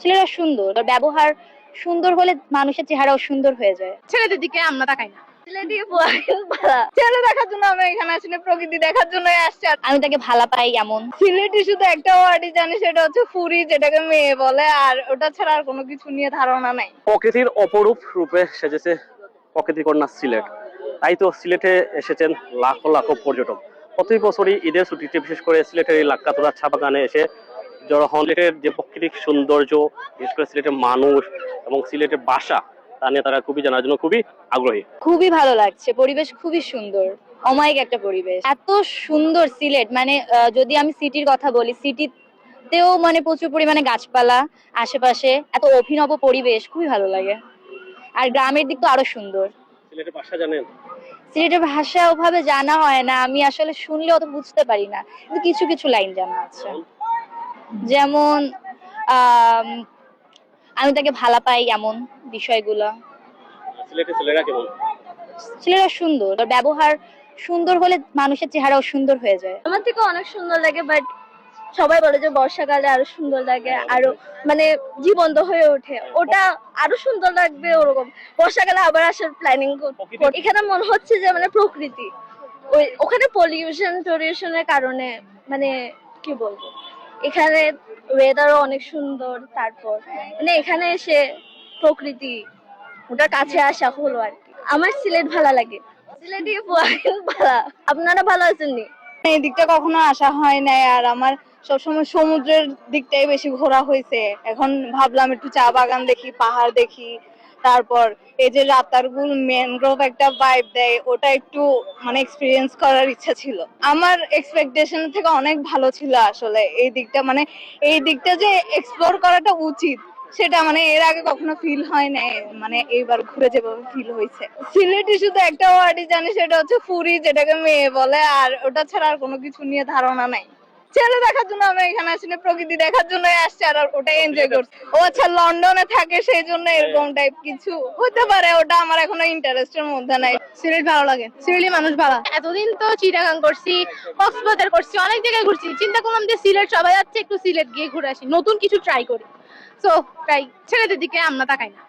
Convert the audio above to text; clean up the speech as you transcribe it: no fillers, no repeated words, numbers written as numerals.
ছেলেরা সুন্দর, ওর ব্যবহার সুন্দর হলে মানুষের চেহারাও সুন্দর হয়ে যায়। ছেলেদের দিকে আমরা তাকাই না। ছেলে দেখার জন্য আমরা এখানে আসলে প্রকৃতি দেখার জন্য আসছি। আমি তাকে ভালো পাই এমন। সিলেটি শুধু একটা ওয়ার্ডই জানি, সেটা হচ্ছে ফুরি, যেটাকে মেয়ে বলে, আর ওটা ছাড়া আর কোনো কিছু নিয়ে ধারণা নাই। প্রকৃতির অপরূপ রূপে সেজেছে প্রকৃতি কন্যা সিলেট। তাই তো সিলেটে এসেছেন লাখো লাখো পর্যটক। প্রতি বছরই ঈদের ছুটিতে বিশেষ করে সিলেটের এই লাক্কাতুরা চা বাগানে এসে জড়ো হন। সিলেটের যে প্রাকৃতিক সৌন্দর্য, বিশেষ করে সিলেটের মানুষ এবং সিলেটের ভাষা, তা নিয়ে তারা খুবই জানার জন্য খুবই আগ্রহী। খুবই ভালো লাগছে, পরিবেশ খুবই সুন্দর, অমায়িক একটা পরিবেশ, এত সুন্দর সিলেট। মানে যদি আমি সিটির কথা বলি, সিটিতেও মানে প্রচুর পরিমাণে গাছপালা আশেপাশে, এত অভিনব পরিবেশ, খুবই ভালো লাগে। আর গ্রামের দিক তো আরো সুন্দর। সিলেটের ভাষা জানেন? সিলেটের ভাষা ওভাবে জানা হয় না, আমি আসলে শুনলে অত বুঝতে পারি না, কিন্তু কিছু কিছু লাইন জানা আছে। যেমন আম, আমি তাকে ভালো পাই এমন বিষয়গুলো। সিলেটের ছেলেরা কেমন? ছেলেরা সুন্দর, ওর ব্যবহার সুন্দর হলে মানুষের চেহারাও সুন্দর হয়ে যায়। আমার থেকে অনেক সুন্দর লাগে, বাট সবাই বলে যে বর্ষাকালে আরো সুন্দর লাগে, আরো মানে জীবন্ত হয়ে ওঠে, ওটা আরো সুন্দর লাগবে। ওরকম বর্ষাকালে আবার আসার প্ল্যানিং করছি। এখানে মনে হচ্ছে যে মানে প্রকৃতি, ওখানে পলিউশনের কারণে মানে কি বলবো, এখানে ওয়েদারও অনেক সুন্দর। তারপর মানে এখানে এসে প্রকৃতি ওটার কাছে আসা হলো আর কি। আমার সিলেট ভালো লাগে, সিলেটি ভালো। আপনারা ভালো আছেন নি? এই দিকটা কখনো আসা হয় নাই, আর আমার সবসময় সমুদ্রের দিকটাই বেশি ঘোরা হয়েছে। এখন ভাবলাম একটু চা বাগান দেখি, পাহাড় দেখি, তারপর এই যে রাতারগুল ম্যানগ্রোভ একটা ভাইব দেয়, ওটা একটু মানে এক্সপিরিয়েন্স করার ইচ্ছা ছিল। আমার এক্সপেকটেশন থেকে অনেক ভালো ছিল আসলে এই দিকটা, মানে এই দিকটা যে এক্সপ্লোর করাটা উচিত, সেটা মানে এর আগে কখনো ফিল হয় নাই, মানে এইবার ঘুরে যেভাবে ফিল হয়েছে। সিলেটি শুধু একটা ওয়ার্ডই জানি, সেটা হচ্ছে ফুরি, যেটাকে মেয়ে বলে, আর ওটা ছাড়া আর কোনো কিছু নিয়ে ধারণা নাই। ছেলে দেখার জন্য আমরা এখানে আসলে প্রকৃতি দেখার জন্য আসছি, আর ওটা এনজয় করছি। ও আচ্ছা, লন্ডনে থাকে সেই জন্য এরকম টাইপ কিছু হতে পারে, ওটা আমার এখনো ইন্টারেস্টের মধ্যে নাই। সিলেট ভালো লাগে, সিলেটি মানুষ ভালো। এতদিন তো চিটাগাং করছি, কক্সবাজার করছি, অনেক জায়গায় ঘুরছি। চিন্তা করলাম যে সিলেট সবাই যাচ্ছে, একটু সিলেট গিয়ে ঘুরে আসি, নতুন কিছু ট্রাই করি। সো তাই ছেলেদের দিকে আমরা তাকাই না।